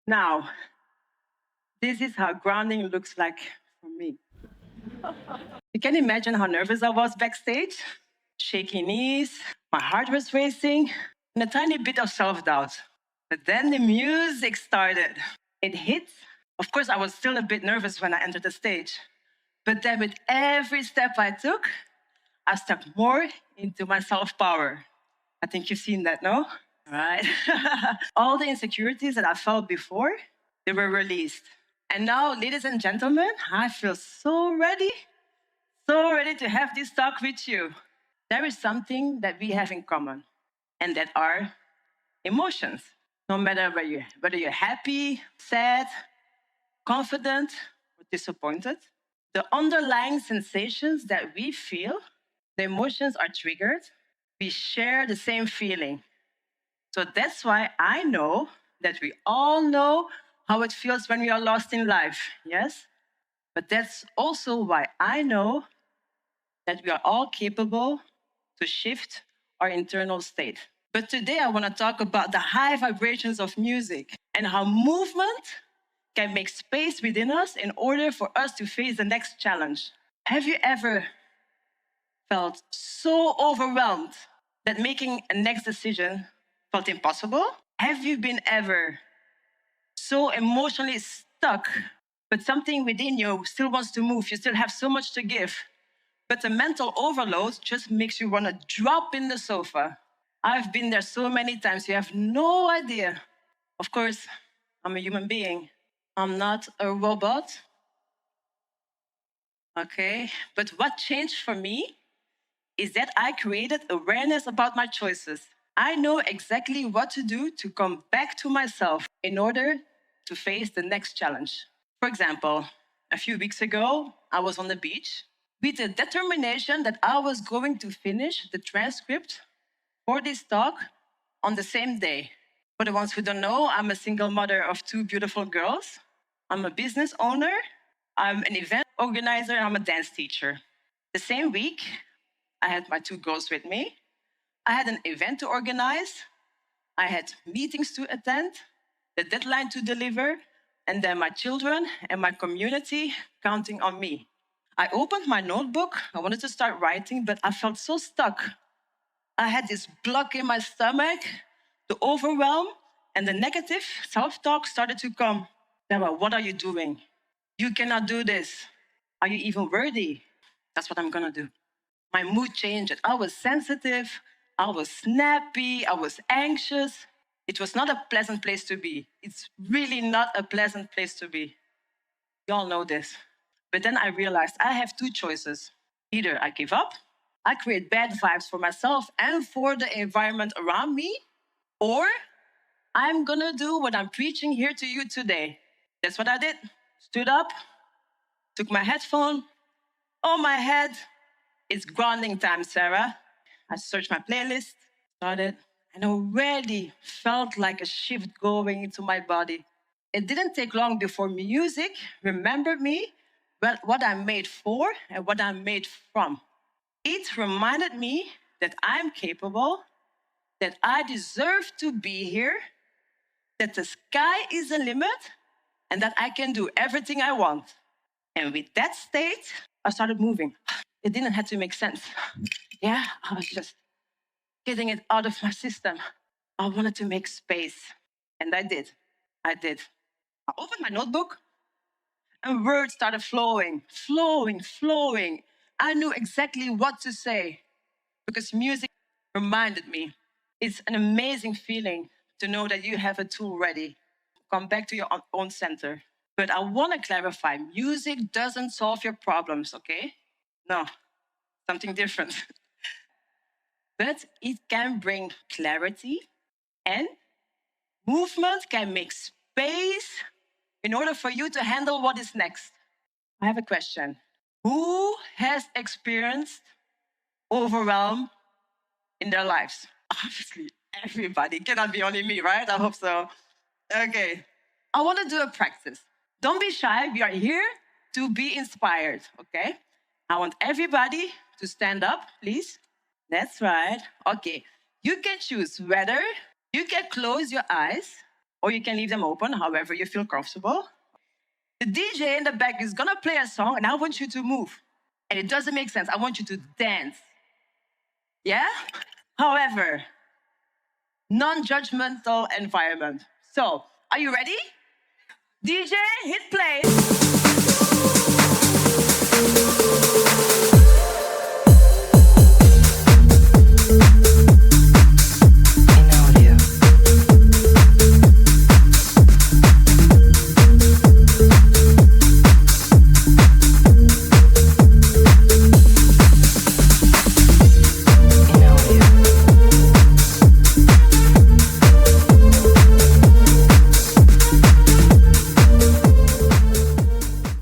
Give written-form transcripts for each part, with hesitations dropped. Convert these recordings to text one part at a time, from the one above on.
Now, this is how grounding looks like for me. You can imagine how nervous I was backstage. Shaky knees, my heart was racing, and a tiny bit of self doubt. But then the music started. It hit. Of course, I was still a bit nervous when I entered the stage. But then, with every step I took, I stepped more into my self power. I think you've seen that, no? Right? All the insecurities that I felt before, they were released. And now, ladies and gentlemen, I feel so ready to have this talk with you. There is something that we have in common, and that are emotions. No matter whether you're happy, sad, confident, or disappointed, the underlying sensations that we feel, the emotions are triggered. We share the same feeling. So that's why I know that we all know how it feels when we are lost in life, yes? But that's also why I know that we are all capable to shift our internal state. But today I want to talk about the high vibrations of music and how movement can make space within us in order for us to face the next challenge. Have you ever felt so overwhelmed that making a next decision felt impossible? Have you been ever so emotionally stuck, but something within you still wants to move? You still have so much to give, but the mental overload just makes you want to drop in the sofa. I've been there so many times, you have no idea. Of course, I'm a human being. I'm not a robot. Okay? But what changed for me is that I created awareness about my choices. I know exactly what to do to come back to myself in order to face the next challenge. For example, a few weeks ago, I was on the beach with the determination that I was going to finish the transcript for this talk on the same day. For the ones who don't know, I'm a single mother of two beautiful girls. I'm a business owner. I'm an event organizer. And I'm a dance teacher. The same week, I had my two girls with me. I had an event to organize. I had meetings to attend, the deadline to deliver, and then my children and my community counting on me. I opened my notebook. I wanted to start writing, but I felt so stuck. I had this block in my stomach, the overwhelm, and the negative self talk started to come. Sarah, what are you doing? You cannot do this. Are you even worthy? That's what I'm gonna do. My mood changed. I was sensitive, I was snappy, I was anxious. It was not a pleasant place to be. It's really not a pleasant place to be. You all know this. But then I realized I have two choices. Either I give up, I create bad vibes for myself and for the environment around me, or I'm gonna do what I'm preaching here to you today. That's what I did. Stood up, took my headphone on my head. It's grounding time, Sarah. I searched my playlist, started, and already felt like a shift going into my body. It didn't take long before music remembered me, but what I'm made for and what I'm made from. It reminded me that I'm capable, that I deserve to be here, that the sky is the limit, and that I can do everything I want. And with that state, I started moving. It didn't have to make sense. Yeah, I was just getting it out of my system. I wanted to make space. And I did. I did. I opened my notebook and words started flowing. I knew exactly what to say because music reminded me. It's an amazing feeling to know that you have a tool ready. Come back to your own center. But I want to clarify music doesn't solve your problems, okay? No, something different. But it can bring clarity, and movement can make space in order for you to handle what is next. I have a question. Who has experienced overwhelm in their lives? Obviously, everybody. Cannot be only me, right? I hope so. Okay. I want to do a practice. Don't be shy. We are here to be inspired, okay? I want everybody to stand up, please. That's right. Okay. You can choose whether you can close your eyes or you can leave them open, however you feel comfortable. The DJ in the back is gonna play a song, and I want you to move. And it doesn't make sense. I want you to dance. Yeah? However, non-judgmental environment. So, are you ready? DJ, hit play.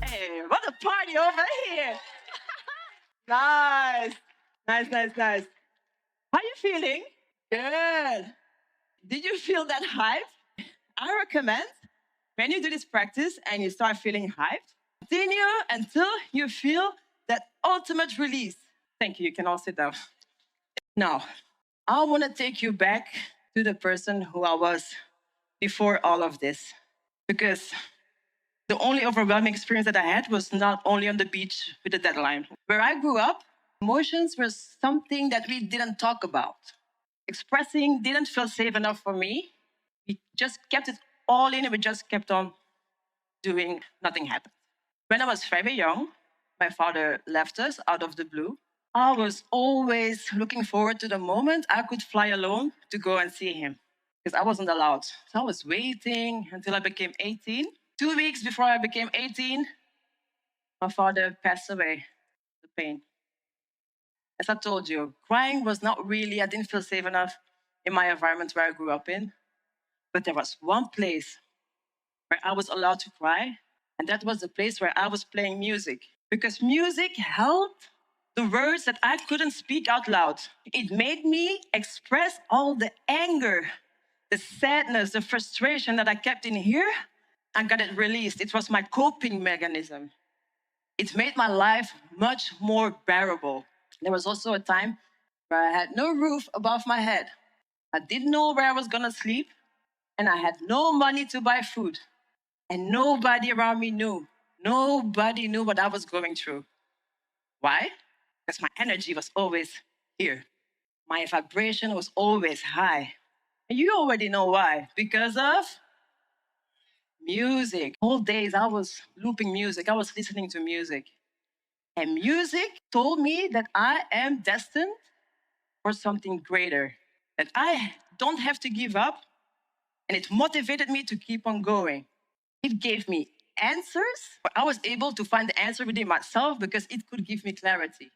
Hey, what a party over here. Nice. Nice. How you feeling? Good. Did you feel that hype? I recommend when you do this practice and you start feeling hyped, continue until you feel that ultimate release. Thank you. You can all sit down. Now, I want to take you back to the person who I was before all of this. Because the only overwhelming experience that I had was not only on the beach with a deadline. Where I grew up, emotions were something that we didn't talk about. Expressing didn't feel safe enough for me. We just kept it all in and we just kept on doing, nothing happened. When I was very young, my father left us out of the blue. I was always looking forward to the moment I could fly alone to go and see him because I wasn't allowed. So I was waiting until I became 18. 2 weeks before I became 18, my father passed away. The pain. As I told you, crying was not really, I didn't feel safe enough in my environment where I grew up in. But there was one place where I was allowed to cry, and that was the place where I was playing music. Because music held the words that I couldn't speak out loud. It made me express all the anger, the sadness, the frustration that I kept in here. I got it released. It was my coping mechanism. It made my life much more bearable. There was also a time where I had no roof above my head. I didn't know where I was gonna sleep, and I had no money to buy food. And nobody around me knew. Nobody knew what I was going through. Why? Because my energy was always here. My vibration was always high. And you already know why. Because of music. All days I was looping music. I was listening to music. And music told me that I am destined for something greater. That I don't have to give up. And it motivated me to keep on going. It gave me answers. I was able to find the answer within myself because it could give me clarity.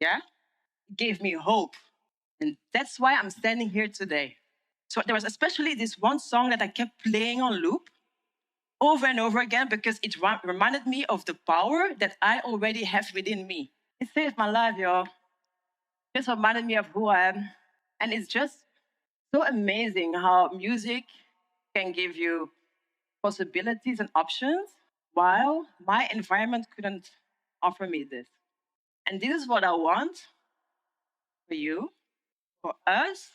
Yeah? It gave me hope. And that's why I'm standing here today. So there was especially this one song that I kept playing on loop over and over again because it reminded me of the power that I already have within me. It saved my life, y'all. It just reminded me of who I am. And it's just so amazing how music can give you possibilities and options while my environment couldn't offer me this. And this is what I want for you, for us,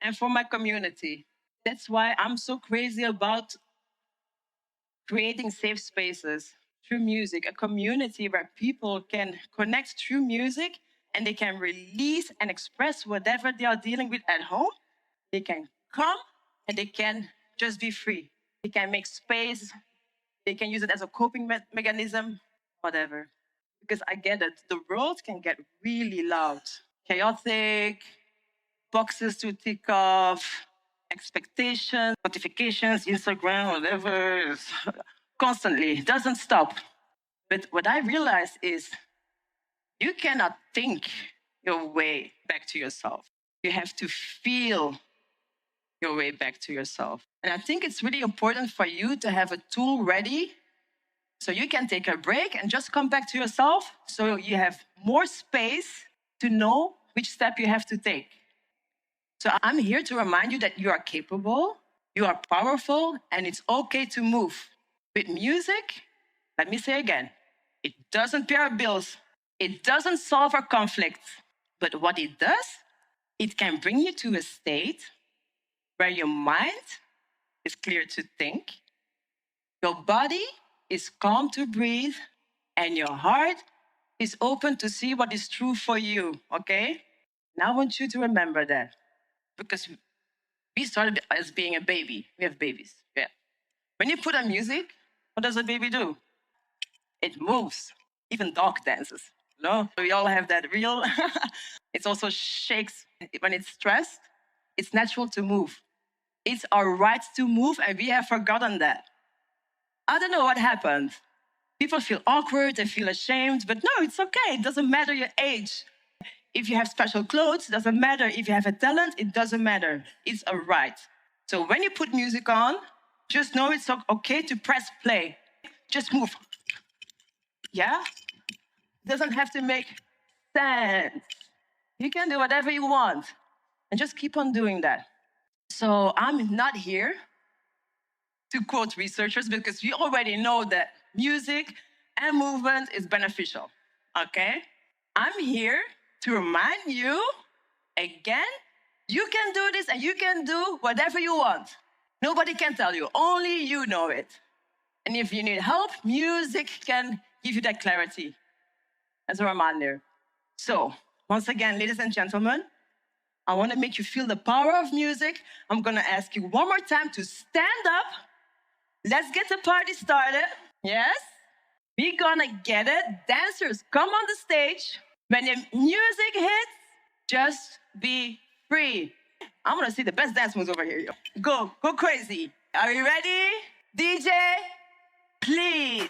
and for my community. That's why I'm so crazy about creating safe spaces through music, a community where people can connect through music and they can release and express whatever they are dealing with at home. They can come and they can just be free. They can make space. They can use it as a coping mechanism, whatever. Because I get it, the world can get really loud, chaotic, boxes to tick off, expectations, notifications, Instagram, whatever, constantly, it doesn't stop. But what I realized is you cannot think your way back to yourself. You have to feel your way back to yourself. And I think it's really important for you to have a tool ready so you can take a break and just come back to yourself so you have more space to know which step you have to take. So I'm here to remind you that you are capable, you are powerful, and it's okay to move. With music, let me say again, it doesn't pay our bills, it doesn't solve our conflicts, but what it does, it can bring you to a state where your mind is clear to think, your body is calm to breathe, and your heart is open to see what is true for you, okay? Now I want you to remember that because we started as being a baby. We have babies. Yeah. When you put on music, what does a baby do? It moves. Even dog dances. No, we all have that real. It also shakes when it's stressed. It's natural to move. It's our right to move, and we have forgotten that. I don't know what happened. People feel awkward, they feel ashamed, but no, it's okay. It doesn't matter your age. If you have special clothes, it doesn't matter. If you have a talent, it doesn't matter. It's a right. So when you put music on, just know it's okay to press play. Just move. Yeah? It doesn't have to make sense. You can do whatever you want and just keep on doing that. So I'm not here to quote researchers because we already know that music and movement is beneficial. Okay? I'm here to remind you again, you can do this and you can do whatever you want. Nobody can tell you, only you know it. And if you need help, music can give you that clarity as a reminder. So, once again, ladies and gentlemen, I want to make you feel the power of music. I'm going to ask you one more time to stand up. Let's get the party started. Yes? We're going to get it. Dancers, come on the stage. When the music hits, just be free. I want to see the best dance moves over here. Go crazy. Are you ready? DJ, please.